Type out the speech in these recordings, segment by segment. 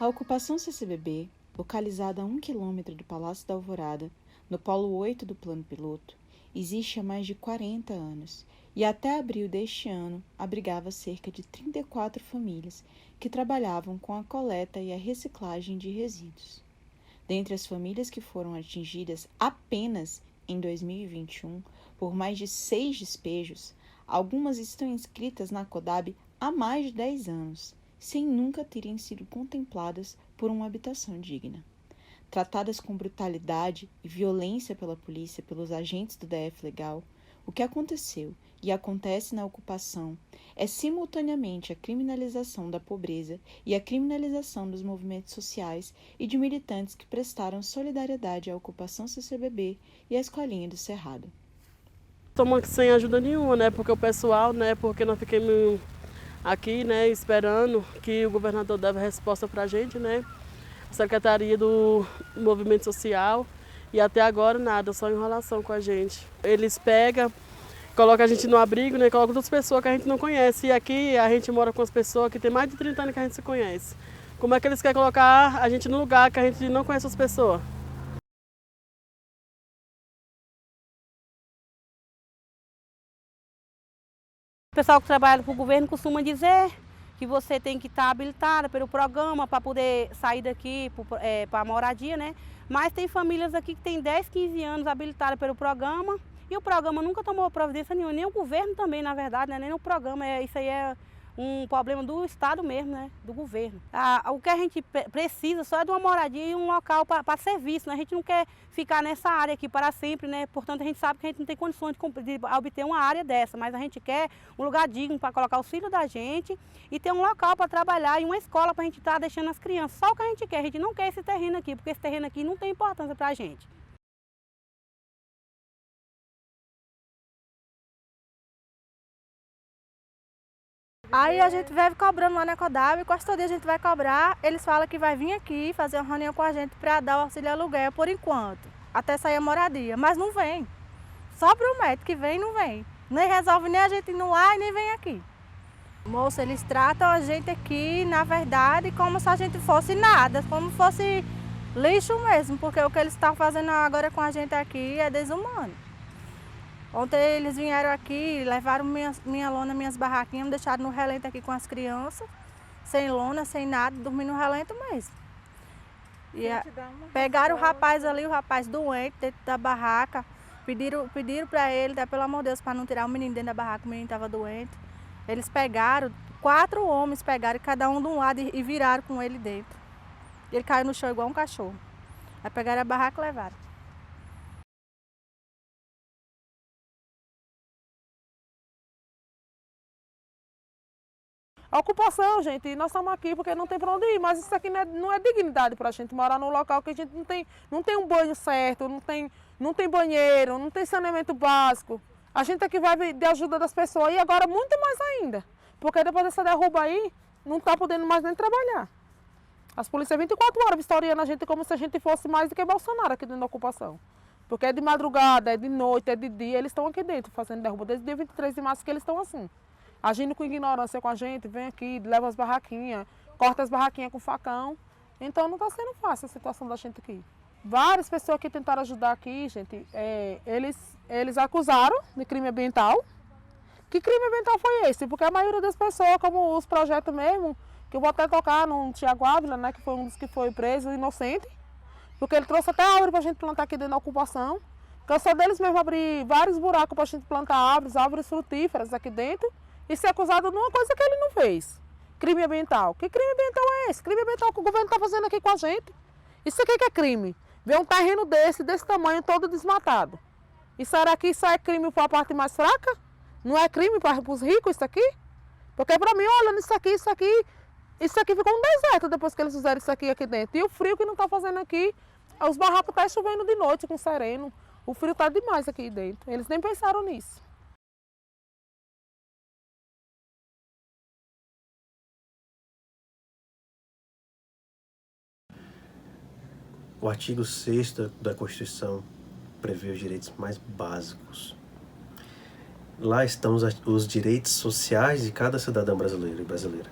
A ocupação CCBB, localizada a 1 quilômetro do Palácio da Alvorada, no Polo 8 do Plano Piloto, existe há mais de 40 anos e até abril deste ano abrigava cerca de 34 famílias que trabalhavam com a coleta e a reciclagem de resíduos. Dentre as famílias que foram atingidas apenas em 2021 por mais de 6 despejos, algumas estão inscritas na CODAB há mais de 10 anos, sem nunca terem sido contempladas por uma habitação digna. Tratadas com brutalidade e violência pela polícia, pelos agentes do DF Legal, o que aconteceu e acontece na ocupação é simultaneamente a criminalização da pobreza e a criminalização dos movimentos sociais e de militantes que prestaram solidariedade à ocupação CCBB e à Escolinha do Cerrado. Estamos sem ajuda nenhuma, né? Porque o pessoal, né? Porque nós ficamos aqui, né? Esperando que o governador dê a resposta para a gente, né? Secretaria do Movimento Social e até agora nada, só enrolação com a gente. Eles pegam, colocam a gente no abrigo, né, colocam outras pessoas que a gente não conhece. E aqui a gente mora com as pessoas que tem mais de 30 anos que a gente se conhece. Como é que eles querem colocar a gente no lugar que a gente não conhece as pessoas? O pessoal que trabalha para o governo costuma dizer que você tem que estar habilitada pelo programa para poder sair daqui para a moradia, né? Mas tem famílias aqui que tem 10, 15 anos habilitadas pelo programa e o programa nunca tomou providência nenhuma, nem o governo também, na verdade, né? Nem o programa, isso aí é um problema do Estado mesmo, né? Do governo. O que a gente precisa só é de uma moradia e um local para serviço, né? A gente não quer ficar nessa área aqui para sempre, né? Portanto, a gente sabe que a gente não tem condições de obter uma área dessa, mas a gente quer um lugar digno para colocar os filhos da gente e ter um local para trabalhar e uma escola para a gente estar deixando as crianças. Só o que a gente não quer esse terreno aqui, porque esse terreno aqui não tem importância para a gente. Aí a gente vive cobrando lá na CODAB, quase todo dia a gente vai cobrar, eles falam que vai vir aqui fazer uma reunião com a gente para dar o auxílio aluguel por enquanto, até sair a moradia, mas não vem. Só promete que vem e não vem. Nem resolve nem a gente ir lá e nem vem aqui. Moça, eles tratam a gente aqui, na verdade, como se a gente fosse nada, como se fosse lixo mesmo, porque o que eles estão fazendo agora com a gente aqui é desumano. Ontem eles vieram aqui, levaram minha lona, minhas barraquinhas, me deixaram no relento aqui com as crianças, sem lona, sem nada, dormindo no relento mesmo. E pegaram o rapaz ali, o rapaz doente, dentro da barraca, pediram para ele, pelo amor de Deus, para não tirar o menino dentro da barraca, o menino estava doente. Eles pegaram, 4 homens pegaram, cada um de um lado e viraram com ele dentro. Ele caiu no chão igual um cachorro. Aí pegaram a barraca e levaram. A ocupação, gente, nós estamos aqui porque não tem para onde ir, mas isso aqui não é dignidade para a gente morar num local que a gente não tem um banho certo, não tem banheiro, não tem saneamento básico. A gente aqui vai de ajuda das pessoas e agora muito mais ainda, porque depois dessa derruba aí, não está podendo mais nem trabalhar. As polícias 24 horas vistoriando a gente como se a gente fosse mais do que Bolsonaro aqui dentro da ocupação. Porque é de madrugada, é de noite, é de dia, eles estão aqui dentro fazendo derruba. Desde o dia 23 de março que eles estão assim. Agindo com ignorância com a gente, vem aqui, leva as barraquinhas, corta as barraquinhas com facão. Então não está sendo fácil a situação da gente aqui. Várias pessoas que tentaram ajudar aqui, gente, eles acusaram de crime ambiental. Que crime ambiental foi esse? Porque a maioria das pessoas, como os projetos mesmo, que eu vou até tocar no Tiago Ávila, né, que foi um dos que foi preso, inocente, porque ele trouxe até árvore para a gente plantar aqui dentro da ocupação. Cansou deles mesmo abrir vários buracos para a gente plantar árvores frutíferas aqui dentro, e ser acusado de uma coisa que ele não fez. Crime ambiental. Que crime ambiental é esse? Crime ambiental que o governo está fazendo aqui com a gente. Isso aqui que é crime. Ver um terreno desse tamanho, todo desmatado. E será que isso é crime para a parte mais fraca? Não é crime para os ricos isso aqui? Porque para mim, olha, isso aqui ficou um deserto depois que eles fizeram isso aqui dentro. E o frio que não está fazendo aqui, os barracos estão chovendo de noite com sereno. O frio está demais aqui dentro. Eles nem pensaram nisso. O artigo 6º da Constituição prevê os direitos mais básicos. Lá estão os direitos sociais de cada cidadão brasileiro e brasileira.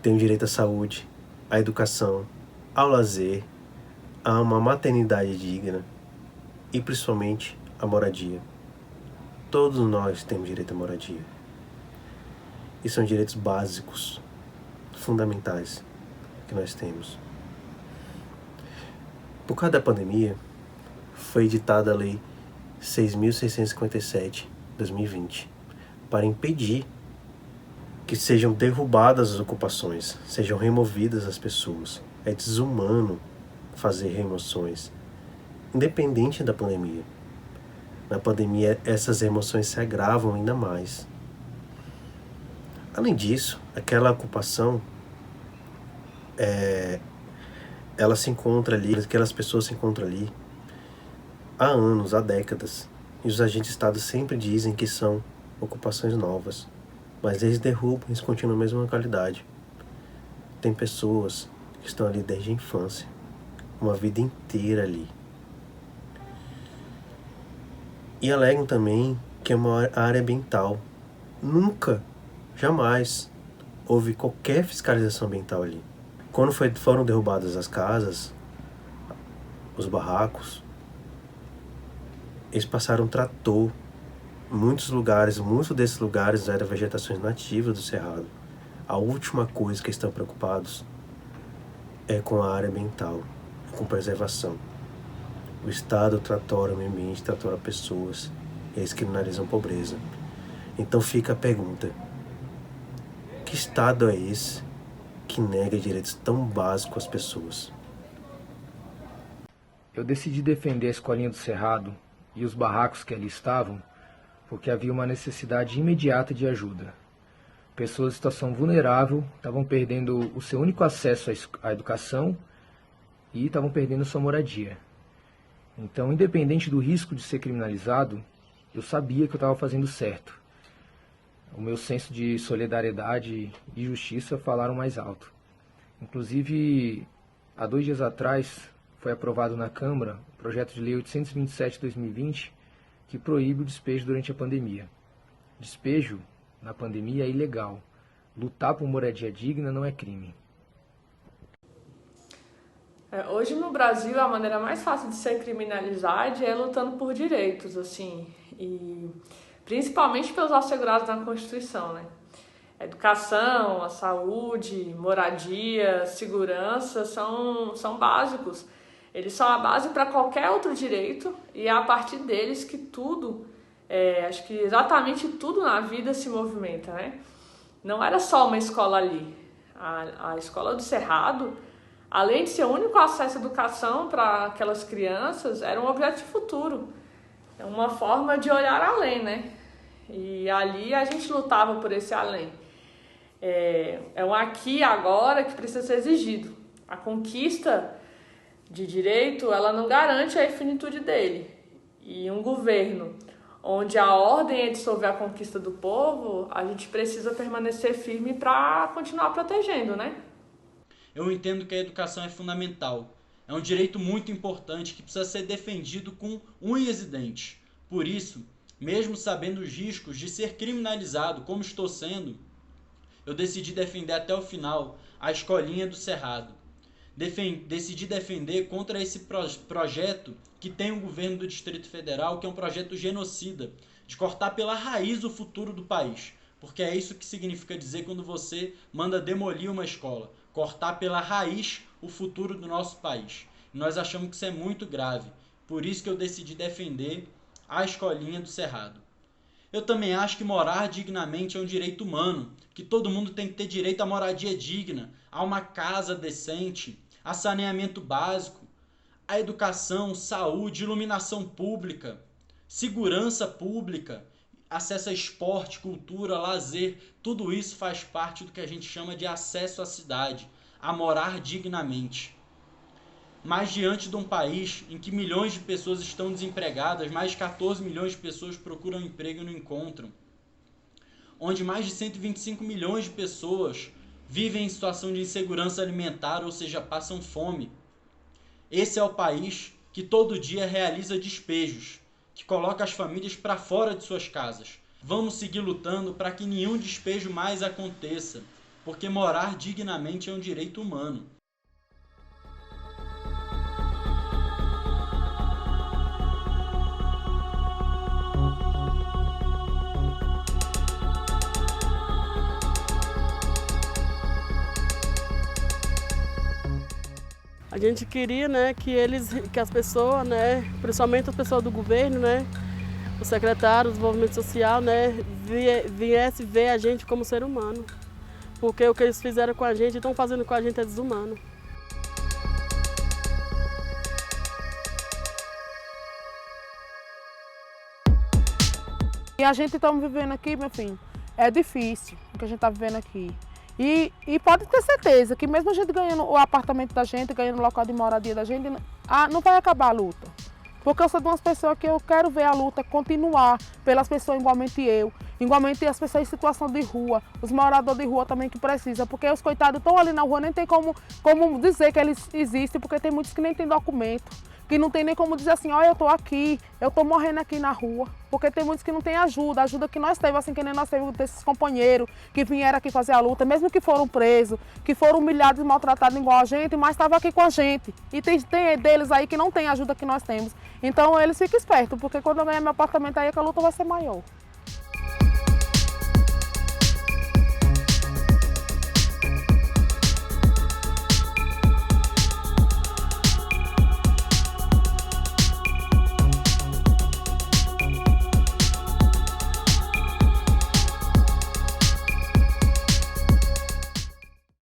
têm direito à saúde, à educação, ao lazer, a uma maternidade digna e principalmente a moradia. Todos nós temos direito à moradia. E são direitos básicos, fundamentais que nós temos. Por causa da pandemia, foi editada a Lei 6.657/2020 para impedir que sejam derrubadas as ocupações, sejam removidas as pessoas. É desumano fazer remoções, independente da pandemia. Na pandemia, essas remoções se agravam ainda mais. Além disso, aquela ocupação, ela se encontra ali, aquelas pessoas se encontram ali há anos, há décadas, e os agentes de Estado sempre dizem que são ocupações novas, mas eles derrubam, eles continuam a mesma qualidade. Tem pessoas que estão ali desde a infância, uma vida inteira ali. E alegam também que é uma área ambiental. Nunca, jamais, houve qualquer fiscalização ambiental ali. Quando foram derrubadas as casas, os barracos, eles passaram um trator. Muitos desses lugares eram vegetações nativas do Cerrado. A última coisa que estão preocupados é com a área ambiental, com preservação. O Estado tratora o meio ambiente, tratora pessoas, e eles criminalizam pobreza. Então fica a pergunta: que Estado é esse que nega direitos tão básicos às pessoas? Eu decidi defender a escolinha do Cerrado e os barracos que ali estavam porque havia uma necessidade imediata de ajuda. Pessoas em situação vulnerável estavam perdendo o seu único acesso à educação e estavam perdendo sua moradia. Então, independente do risco de ser criminalizado, eu sabia que eu estava fazendo certo. O meu senso de solidariedade e justiça falaram mais alto. Inclusive, há 2 dias atrás, foi aprovado na Câmara o projeto de lei 827/2020, que proíbe o despejo durante a pandemia. Despejo na pandemia é ilegal. Lutar por moradia digna não é crime. Hoje no Brasil, a maneira mais fácil de ser criminalizado é lutando por direitos, assim, e principalmente pelos assegurados na Constituição, né? A educação, a saúde, moradia, segurança são básicos. Eles são a base para qualquer outro direito e é a partir deles que tudo, acho que exatamente tudo na vida se movimenta, né? Não era só uma escola ali. A escola do Cerrado, além de ser o único acesso à educação para aquelas crianças, era um objeto de futuro. É uma forma de olhar além, né? E ali a gente lutava por esse além. É um aqui e agora que precisa ser exigido. A conquista de direito, ela não garante a infinitude dele. E um governo onde a ordem é dissolver a conquista do povo, a gente precisa permanecer firme para continuar protegendo, né? Eu entendo que a educação é fundamental. É um direito muito importante que precisa ser defendido com unhas e dentes. Por isso, mesmo sabendo os riscos de ser criminalizado como estou sendo, eu decidi defender até o final a escolinha do Cerrado. Decidi defender contra esse projeto que tem o governo do Distrito Federal, que é um projeto genocida, de cortar pela raiz o futuro do país. Porque é isso que significa dizer quando você manda demolir uma escola, cortar pela raiz o futuro do nosso país. E nós achamos que isso é muito grave. Por isso que eu decidi defender a escolinha do Cerrado. Eu também acho que morar dignamente é um direito humano, que todo mundo tem que ter direito à moradia digna, a uma casa decente, a saneamento básico, a educação, saúde, iluminação pública, segurança pública, acesso a esporte, cultura, lazer, tudo isso faz parte do que a gente chama de acesso à cidade, a morar dignamente. Mas diante de um país em que milhões de pessoas estão desempregadas, mais de 14 milhões de pessoas procuram emprego e não encontram, onde mais de 125 milhões de pessoas vivem em situação de insegurança alimentar, ou seja, passam fome. Esse é o país que todo dia realiza despejos, que coloca as famílias para fora de suas casas. Vamos seguir lutando para que nenhum despejo mais aconteça. porque morar dignamente é um direito humano. A gente queria, né, que as pessoas, né, principalmente as pessoas do governo, né, os secretários do desenvolvimento social, né, viessem ver a gente como ser humano. Porque o que eles fizeram com a gente, estão fazendo com a gente é desumano. E a gente está vivendo aqui, meu filho, é difícil o que a gente está vivendo aqui. E pode ter certeza que mesmo a gente ganhando o apartamento da gente, ganhando o local de moradia da gente, não vai acabar a luta. Porque eu sou de umas pessoas que eu quero ver a luta continuar pelas pessoas igualmente as pessoas em situação de rua, os moradores de rua também que precisam, porque os coitados estão ali na rua, nem tem como dizer que eles existem, porque tem muitos que nem têm documento, que não tem nem como dizer assim, olha, eu estou aqui, eu estou morrendo aqui na rua, porque tem muitos que não têm ajuda que nós temos, assim, que nem nós temos desses companheiros que vieram aqui fazer a luta, mesmo que foram presos, que foram humilhados e maltratados igual a gente, mas estavam aqui com a gente. E tem deles aí que não tem ajuda que nós temos. Então eles ficam espertos, porque quando eu ganhar meu apartamento aí, a luta vai ser maior.